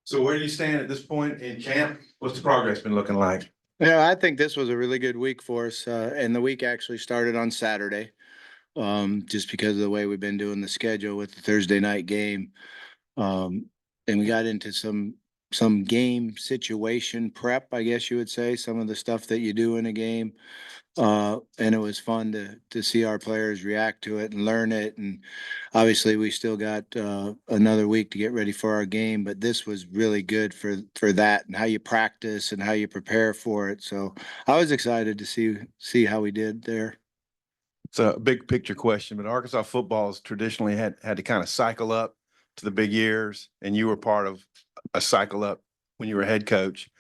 So where do you stand at this point in camp? What's the progress been looking like? Yeah, I think this was a really good week for us, and the week actually started on Saturday, just because of the way we've been doing the schedule with the Thursday night game. Um, and we got into some game situation prep, I guess you would say, some of the stuff that you do in a game. And it was fun to see our players react to it and learn it. And obviously, we still got another week to get ready for our game, but this was really good for that and how you practice and how you prepare for it. So I was excited to see how we did there. It's a big picture question, but Arkansas football has traditionally had to kind of cycle up to the big years, and you were part of a cycle up when you were head coach.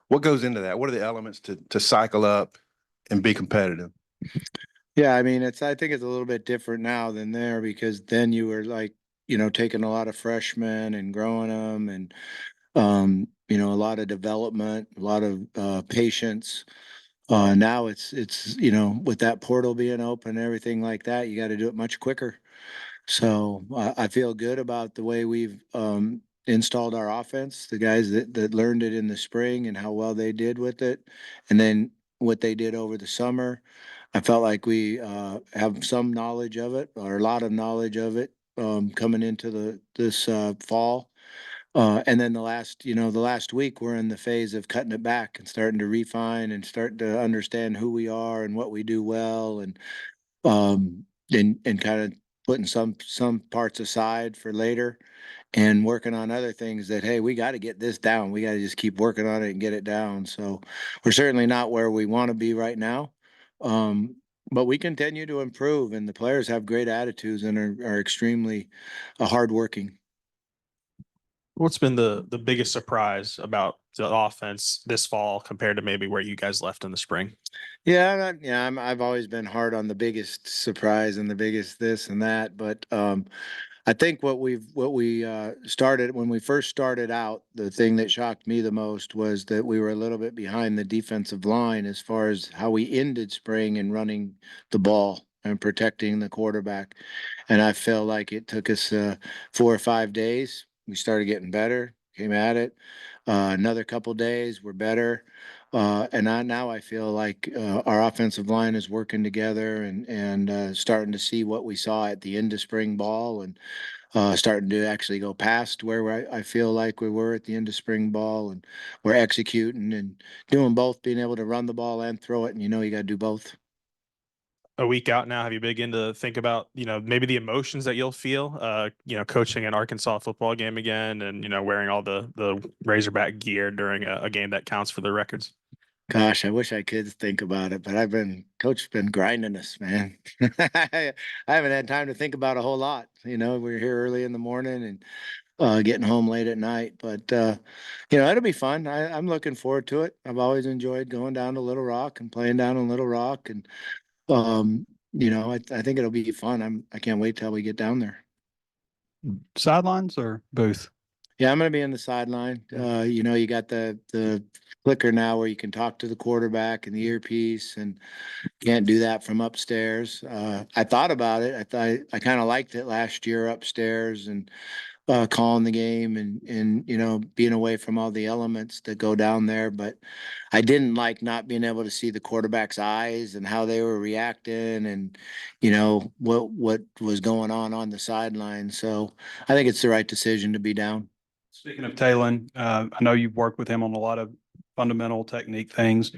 What goes into that? What are the elements to cycle up and be competitive? Yeah, I mean, I think it's a little bit different now than there because then you were like, taking a lot of freshmen and growing them and, a lot of development, a lot of patience. Now it's, with that portal being open and everything like that, you got to do it much quicker. So I feel good about the way we've installed our offense, the guys that learned it in the spring and how well they did with it. And then what they did over the summer. I felt like we have some knowledge of it or a lot of knowledge of it coming into this fall. And then the last week, we're in the phase of cutting it back and starting to refine and starting to understand who we are and what we do well um, and kind of putting some parts aside for later and working on other things that, hey, we got to get this down. We got to just keep working on it and get it down. So we're certainly not where we want to be right now. Um, but we continue to improve and the players have great attitudes and are extremely hardworking. What's been the biggest surprise about the offense this fall compared to maybe where you guys left in the spring? I've always been hard on the biggest surprise and the biggest this and that, but I think what we started when we first started out, the thing that shocked me the most was that we were a little bit behind the defensive line as far as how we ended spring and running the ball and protecting the quarterback. And I felt like it took us 4 or 5 days. We started getting better, came at it. Another couple days, we're better. Now I feel like our offensive line is working together and starting to see what we saw at the end of spring ball and starting to actually go past where I feel like we were at the end of spring ball, and we're executing and doing both, being able to run the ball and throw it. And you got to do both. A week out now, have you begun to think about, maybe the emotions that you'll feel, coaching an Arkansas football game again and, wearing all the Razorback gear during a game that counts for the records? Gosh, I wish I could think about it, but coach been grinding us, man. I haven't had time to think about a whole lot. We're here early in the morning and getting home late at night, but it'll be fun. I'm looking forward to it. I've always enjoyed going down to Little Rock and playing down in Little Rock, and I think it'll be fun. I can't wait till we get down there. Sidelines or booth? Yeah, I'm gonna be in the sideline. You got the clicker now where you can talk to the quarterback and the earpiece, and can't do that from upstairs. I thought about it. I kind of liked it last year upstairs and calling the game and being away from all the elements that go down there. But I didn't like not being able to see the quarterback's eyes and how they were reacting and what was going on the sideline. So I think it's the right decision to be down. Speaking of Talon, I know you've worked with him on a lot of fundamental technique things.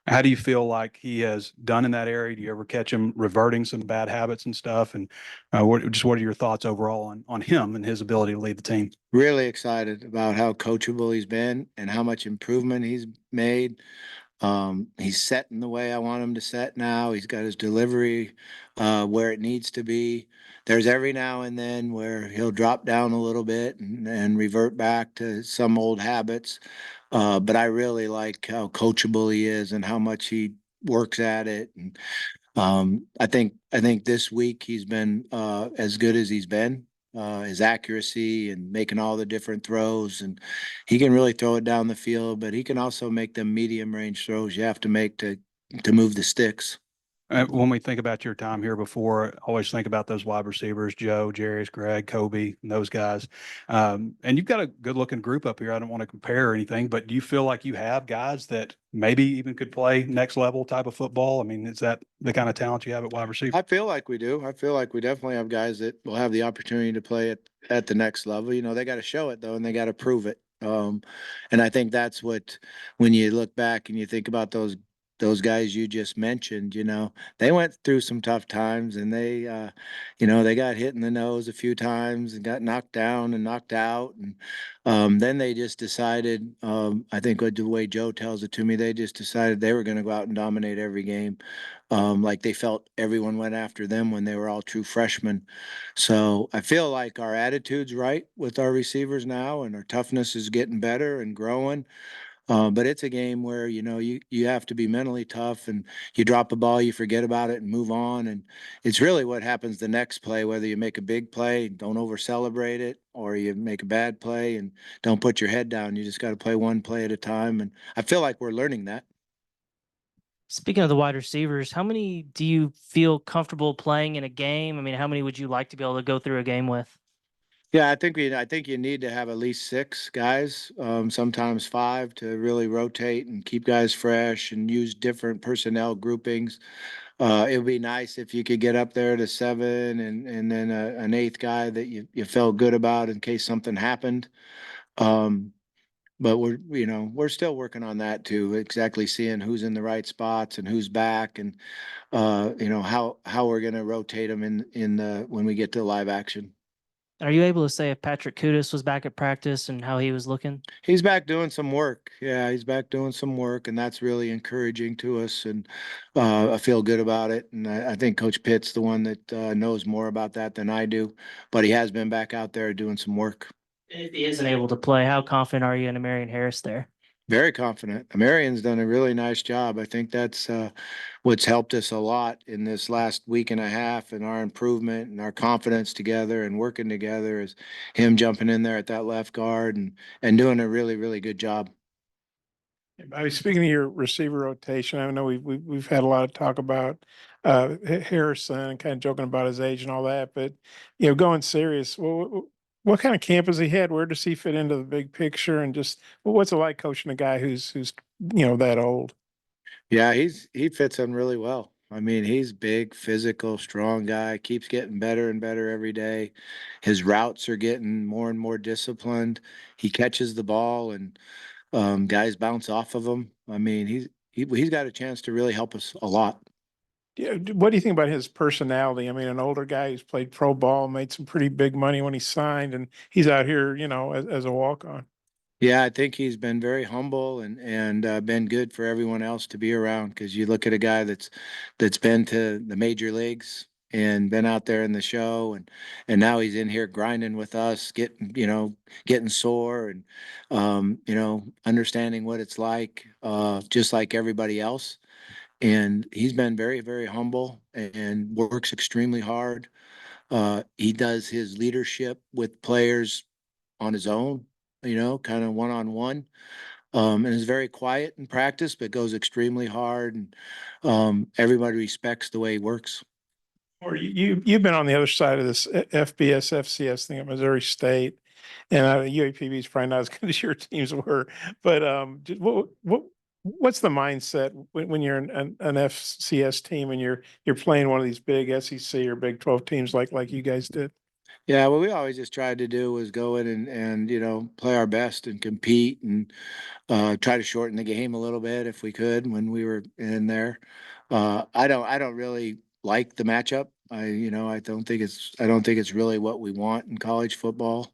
How do you feel like he has done in that area? Do you ever catch him reverting some bad habits and stuff? And what are your thoughts overall on him and his ability to lead the team? Really excited about how coachable he's been and how much improvement he's made. He's setting the way I want him to set now. He's got his delivery where it needs to be. There's every now and then where he'll drop down a little bit and revert back to some old habits. But I really like how coachable he is and how much he works at it. And I think this week he's been as good as he's been. His accuracy and making all the different throws, and he can really throw it down the field, but he can also make them medium range throws you have to make to move the sticks. When we think about your time here before, I always think about those wide receivers, Joe, Jarius, Greg, Kobe, and those guys. And you've got a good looking group up here. I don't want to compare or anything, but do you feel like you have guys that maybe even could play next level type of football? I mean, is that the kind of talent you have at wide receiver? I feel like we do. I feel like we definitely have guys that will have the opportunity to play at the next level. You know, they got to show it though, and they got to prove it. And I think that's what, when you look back and you think about those guys you just mentioned, you know, they went through some tough times, and they, you know, they got hit in the nose a few times and got knocked down and knocked out, and then they just decided. I think what the way Joe tells it to me, they just decided they were going to go out and dominate every game. Like they felt everyone went after them when they were all true freshmen. So I feel like our attitude's right with our receivers now, and our toughness is getting better and growing. But it's a game where, you know, you have to be mentally tough, and you drop a ball, you forget about it and move on. And it's really what happens the next play, whether you make a big play, don't over celebrate it, or you make a bad play and don't put your head down. You just got to play one play at a time. And I feel like we're learning that. Speaking of the wide receivers, how many do you feel comfortable playing in a game? I mean, how many would you like to be able to go through a game with? Yeah, I think you need to have at least six guys, sometimes five, to really rotate and keep guys fresh and use different personnel groupings. It would be nice if you could get up there to seven, and then an eighth guy that you felt good about in case something happened. Um, but we're still working on that too, exactly seeing who's in the right spots and who's back, and how we're going to rotate them in the when we get to live action. Are you able to say if Patrick Kudus was back at practice and how he was looking? He's back doing some work. Yeah, he's back doing some work, and that's really encouraging to us. And I feel good about it. And I think Coach Pitt's the one that knows more about that than I do, but he has been back out there doing some work. If he isn't able to play, how confident are you in Marion Harris there? Very confident. Marion's done a really nice job. I think that's what's helped us a lot in this last week and a half, and our improvement and our confidence together and working together, is him jumping in there at that left guard and doing a really, really good job. I was speaking of your receiver rotation. I know we've had a lot of talk about Harrison, and kind of joking about his age and all that, but going serious. What kind of camp has he had? Where does he fit into the big picture? And just what's it like coaching a guy who's that old? Yeah, he fits in really well. I mean, he's big, physical, strong guy, keeps getting better and better every day. His routes are getting more and more disciplined. He catches the ball, and guys bounce off of him. I mean, he's got a chance to really help us a lot. Yeah, what do you think about his personality? I mean, an older guy who's played pro ball, made some pretty big money when he signed, and he's out here, as a walk on. Yeah, I think he's been very humble and been good for everyone else to be around, because you look at a guy that's been to the major leagues and been out there in the show, and now he's in here grinding with us, getting sore, and understanding what it's like, just like everybody else. And he's been very, very humble and works extremely hard. He does his leadership with players on his own, kind of one on one. And is very quiet in practice, but goes extremely hard. And everybody respects the way he works. Or you've been on the other side of this FBS FCS thing at Missouri State, and UAPB is probably not as good as your teams were. But what's the mindset when you're an FCS team and you're playing one of these big SEC or Big 12 teams like you guys did? Yeah, what we always just tried to do was go in and play our best and compete, and try to shorten the game a little bit if we could when we were in there. I don't really like the matchup. I don't think it's really what we want in college football.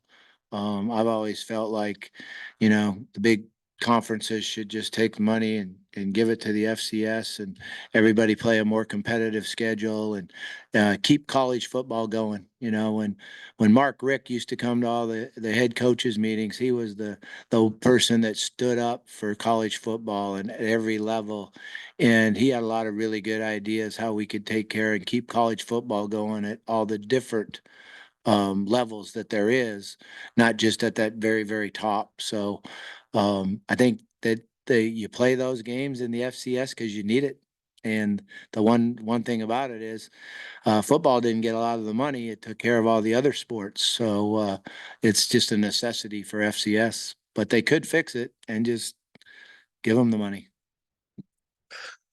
I've always felt like, the big conferences should just take the money and give it to the FCS, and everybody play a more competitive schedule, and keep college football going. When Mark Rick used to come to all the head coaches meetings, he was the person that stood up for college football and at every level. And he had a lot of really good ideas how we could take care and keep college football going at all the different levels that there is, not just at that very, very top. So I think that you play those games in the FCS because you need it. And the one thing about it is, football didn't get a lot of the money. It took care of all the other sports. So, it's just a necessity for FCS, but they could fix it and just give them the money.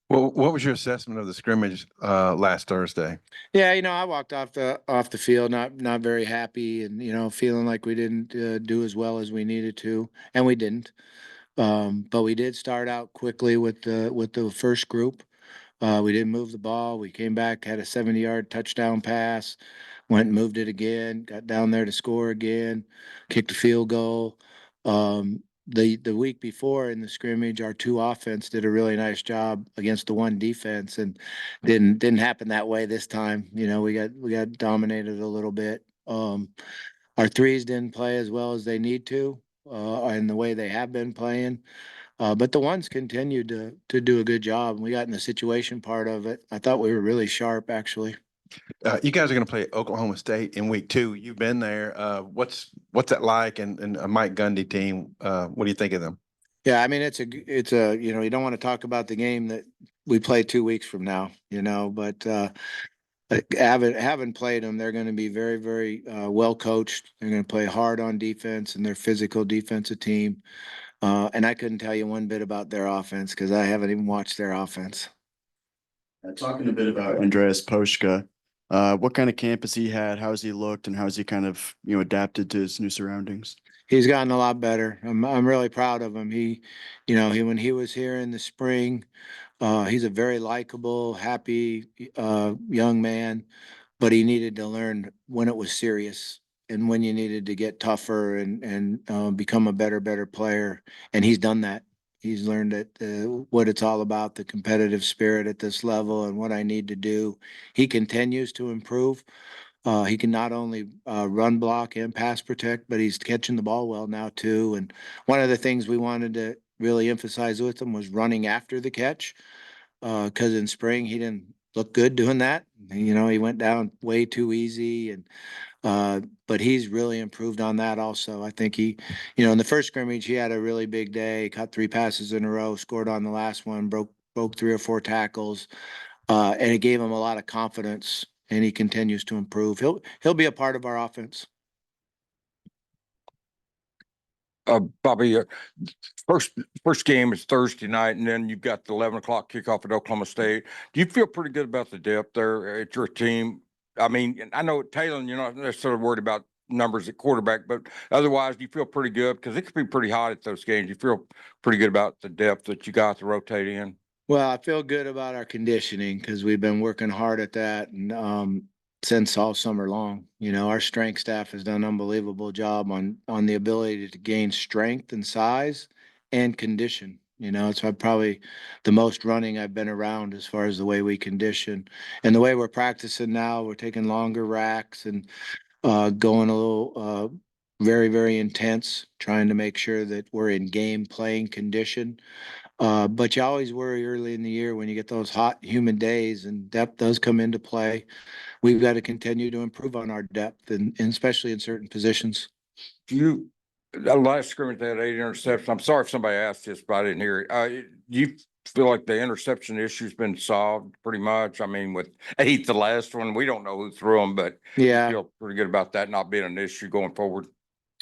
Well, what was your assessment of the scrimmage last Thursday? Yeah, I walked off the field not very happy, and feeling like we didn't do as well as we needed to, and we didn't. But we did start out quickly with the first group. We didn't move the ball. We came back, had a 70-yard touchdown pass, went and moved it again, got down there to score again, kicked a field goal. The week before in the scrimmage, our two offense did a really nice job against the one defense, and didn't happen that way this time. We got dominated a little bit. Our threes didn't play as well as they need to, and the way they have been playing. But the ones continued to do a good job. We got in the situation part of it. I thought we were really sharp, actually. You guys are going to play Oklahoma State in week 2. You've been there. What's that like? And a Mike Gundy team. What do you think of them? Yeah, I mean it's a you don't want to talk about the game that we play 2 weeks from now, but haven't played them. They're going to be very, very well coached. They're going to play hard on defense, and they're physical defensive team. And I couldn't tell you one bit about their offense because I haven't even watched their offense. Talking a bit about Andreas Poshka, what kind of camp has he had? How has he looked, and how has he kind of adapted to his new surroundings? He's gotten a lot better. I'm really proud of him. He when he was here in the spring, he's a very likable, happy young man, but he needed to learn when it was serious and when you needed to get tougher and become a better player. And he's done that. He's learned what it's all about, the competitive spirit at this level, and what I need to do. He continues to improve. He can not only run block and pass protect, but he's catching the ball well now too. And one of the things we wanted to really emphasize with him was running after the catch. Because in spring he didn't look good doing that. He went down way too easy, and but he's really improved on that also. I think in the first scrimmage he had a really big day, caught 3 passes in a row, scored on the last one, broke 3 or 4 tackles, and it gave him a lot of confidence. And he continues to improve. He'll be a part of our offense. Bobby, first game is Thursday night, and then you've got the 11 o'clock kickoff at Oklahoma State. Do you feel pretty good about the depth there at your team? I mean, I know Taylor, you're not necessarily worried about numbers at quarterback, but otherwise, do you feel pretty good? Because it could be pretty hot at those games. You feel pretty good about the depth that you got to rotate in? Well, I feel good about our conditioning because we've been working hard at that, and since all summer long. Our strength staff has done an unbelievable job on the ability to gain strength and size and condition. It's probably the most running I've been around as far as the way we condition and the way we're practicing now. We're taking longer racks and going a little very, very intense, trying to make sure that we're in game playing condition. But you always worry early in the year when you get those hot, humid days, and depth does come into play. We've got to continue to improve on our depth, and especially in certain positions. The last scrimmage, they had 8 interceptions. I'm sorry if somebody asked this, but I didn't hear it. You feel like the interception issue's been solved pretty much? I mean, with 8, the last one, we don't know who threw them, but Yeah, you feel pretty good about that not being an issue going forward.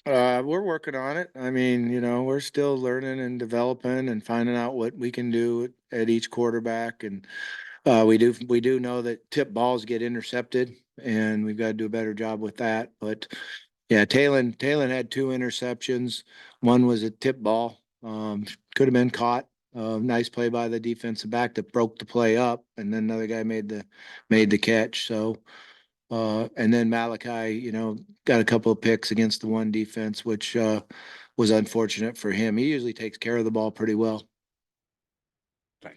we're working on it. I mean, we're still learning and developing and finding out what we can do at each quarterback. And we do know that tip balls get intercepted, and we've got to do a better job with that. But yeah, Talon had 2 interceptions. One was a tip ball. Could have been caught. Nice play by the defensive back that broke the play up, and then another guy made the catch. So, and then Malachi, got a couple of picks against the one defense, which was unfortunate for him. He usually takes care of the ball pretty well.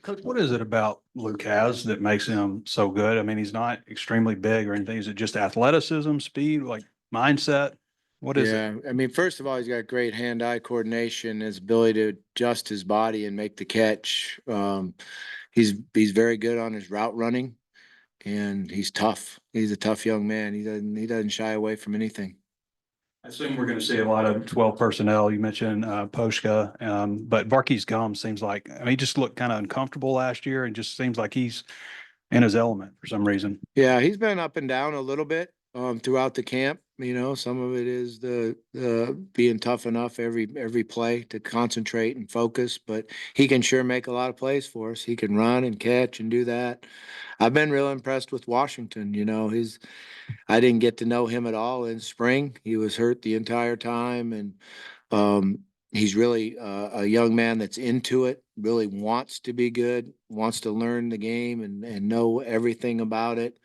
Coach, what is it about Lucas that makes him so good? I mean, he's not extremely big or anything. Is it just athleticism, speed, like mindset? What is it? Yeah, I mean, first of all, he's got great hand-eye coordination, his ability to adjust his body and make the catch. He's very good on his route running, and he's tough. He's a tough young man. He doesn't shy away from anything. I assume we're going to see a lot of 12 personnel. You mentioned Poshka, but Varkey's Gum seems like, I mean, he just looked kind of uncomfortable last year and just seems like he's in his element for some reason. Yeah, he's been up and down a little bit throughout the camp. You know, some of it is the being tough enough every play to concentrate and focus, but he can sure make a lot of plays for us. He can run and catch and do that. I've been real impressed with Washington. You know, I didn't get to know him at all in spring. He was hurt the entire time, and he's really a young man that's into it, really wants to be good, wants to learn the game and know everything about it.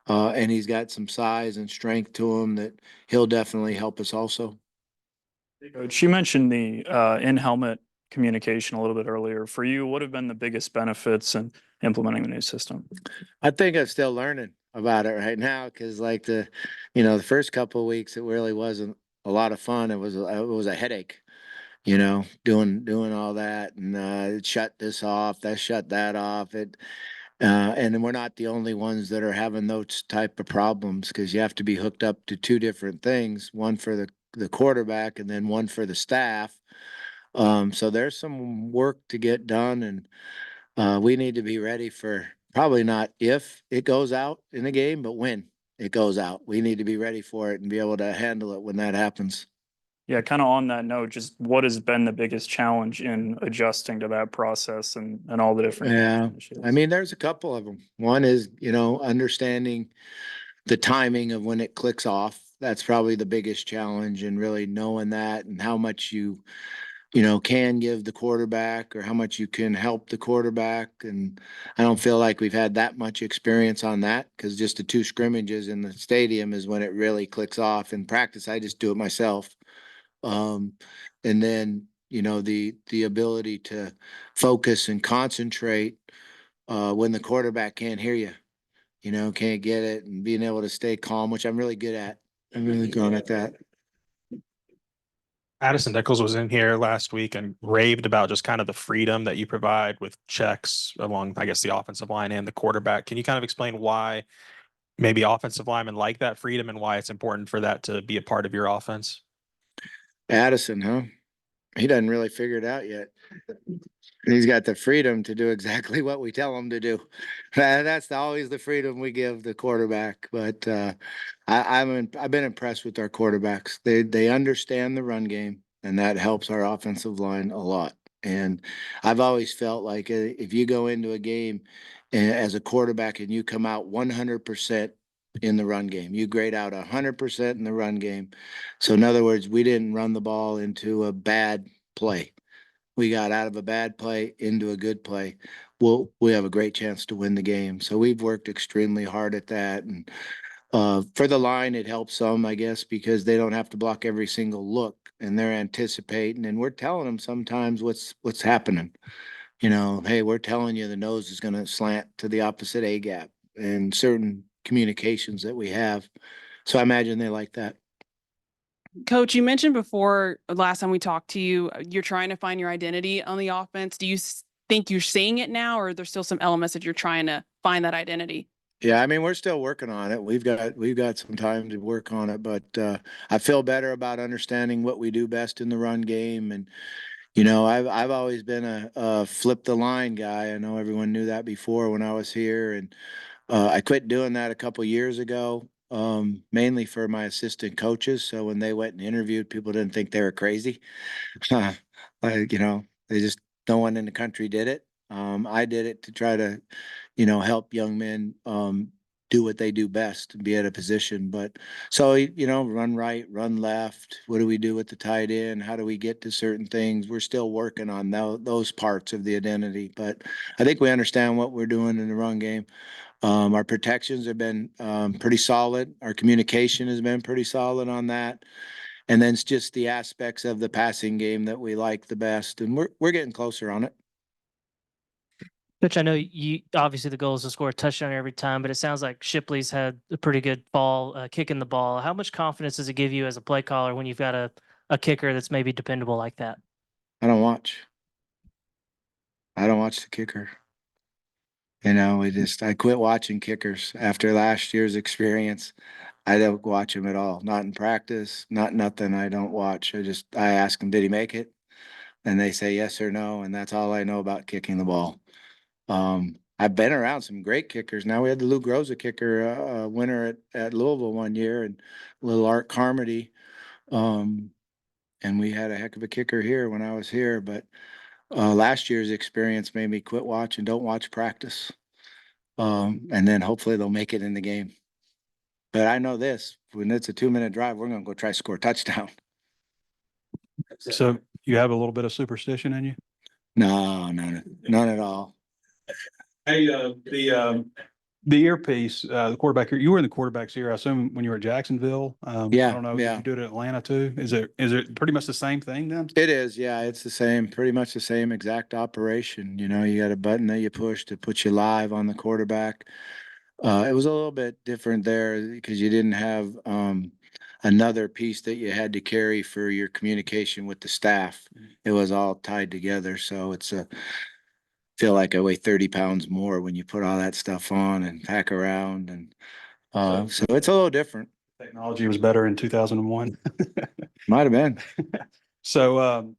And he's got some size and strength to him that he'll definitely help us also. Coach, you mentioned the in-helmet communication a little bit earlier. For you, what have been the biggest benefits in implementing the new system? I think I'm still learning about it right now because, like the first couple of weeks, it really wasn't a lot of fun. It was a headache, doing all that and it shut this off, that shut that off. And we're not the only ones that are having those type of problems because you have to be hooked up to two different things, one for the quarterback and then one for the staff. So there's some work to get done, and we need to be ready for probably not if it goes out in the game, but when it goes out. We need to be ready for it and be able to handle it when that happens. Yeah, kind of on that note, just what has been the biggest challenge in adjusting to that process and all the different Yeah, initiatives? I mean, there's a couple of them. One is, understanding the timing of when it clicks off. That's probably the biggest challenge, and really knowing that and how much you can give the quarterback or how much you can help the quarterback. And I don't feel like we've had that much experience on that because just the two scrimmages in the stadium is when it really clicks off. In practice, I just do it myself. Um, and then, the ability to focus and concentrate when the quarterback can't hear you, can't get it, and being able to stay calm, which I'm really good at. I'm really good at that. Addison Nichols was in here last week and raved about just kind of the freedom that you provide with checks along, I guess, the offensive line and the quarterback. Can you kind of explain why maybe offensive linemen like that freedom and why it's important for that to be a part of your offense? Addison, huh? He doesn't really figure it out yet. He's got the freedom to do exactly what we tell him to do. That's always the freedom we give the quarterback. But I've been impressed with our quarterbacks. They understand the run game, and that helps our offensive line a lot. And I've always felt like if you go into a game as a quarterback and you come out 100% in the run game, you grade out 100% in the run game. So in other words, we didn't run the ball into a bad play. We got out of a bad play into a good play. We have a great chance to win the game. So we've worked extremely hard at that. And for the line, it helps some, I guess, because they don't have to block every single look and they're anticipating. And we're telling them sometimes what's happening. Hey, we're telling you the nose is going to slant to the opposite A gap and certain communications that we have. So I imagine they like that. Coach, you mentioned before last time we talked to you, you're trying to find your identity on the offense. Do you think you're seeing it now, or are there still some elements that you're trying to find that identity? Yeah, I mean, we're still working on it. We've got some time to work on it, but I feel better about understanding what we do best in the run game. And I've always been a flip the line guy. I know everyone knew that before when I was here, and I quit doing that a couple years ago, mainly for my assistant coaches. So when they went and interviewed, people didn't think they were crazy. They just, no one in the country did it. I did it to try to, help young men do what they do best and be at a position. But so, run right, run left. What do we do with the tight end? How do we get to certain things? We're still working on those parts of the identity. But I think we understand what we're doing in the run game. Our protections have been pretty solid. Our communication has been pretty solid on that. And then it's just the aspects of the passing game that we like the best. And we're getting closer on it. Coach, I know you obviously the goal is to score a touchdown every time, but it sounds like Shipley's had a pretty good fall kicking the ball. How much confidence does it give you as a play caller when you've got a kicker that's maybe dependable like that? I don't watch the kicker. I quit watching kickers after last year's experience. I don't watch him at all, not in practice, not nothing. I don't watch. I ask him, did he make it? And they say yes or no, and that's all I know about kicking the ball. I've been around some great kickers. Now we had the Lou Groza kicker, winner at Louisville one year, and little Art Carmody. And we had a heck of a kicker here when I was here, but last year's experience made me quit watching, don't watch practice. And then hopefully they'll make it in the game. But I know this, when it's a 2-minute drive, we're gonna go try to score a touchdown. So you have a little bit of superstition in you? No, none at all. Hey, the earpiece, the quarterback, you were in the quarterbacks here, I assume, when you were at Jacksonville. I Yeah, don't know, yeah. you do it in Atlanta too? Is it pretty much the same thing then? It is, yeah, it's the same, pretty much the same exact operation. You know, you got a button that you push to put you live on the quarterback. It was a little bit different there because you didn't have another piece that you had to carry for your communication with the staff. It was all tied together, so it's a feel like I weigh 30 pounds more when you put all that stuff on and pack around, and so it's a little different. Technology was better in 2001. Might have been. So,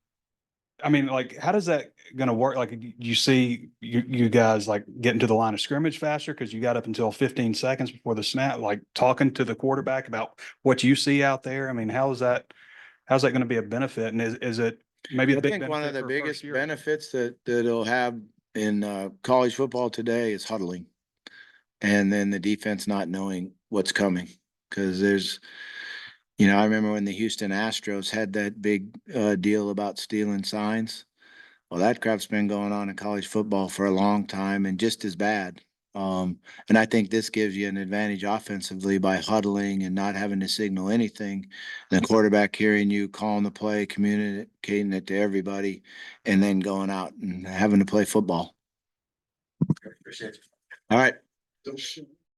I mean, like, how does that gonna work? Like, you see you guys like getting to the line of scrimmage faster because you got up until 15 seconds before the snap, like talking to the quarterback about what you see out there. I mean, how's that gonna be a benefit? And is it maybe a I big think one of benefit the for a first biggest year? benefits that it'll have in college football today is huddling, and then the defense not knowing what's coming. Because I remember when the Houston Astros had that big deal about stealing signs. Well, that crap's been going on in college football for a long time and just as bad. And I think this gives you an advantage offensively by huddling and not having to signal anything. The quarterback hearing you, calling the play, communicating it to everybody, and then going out and having to play football. All right.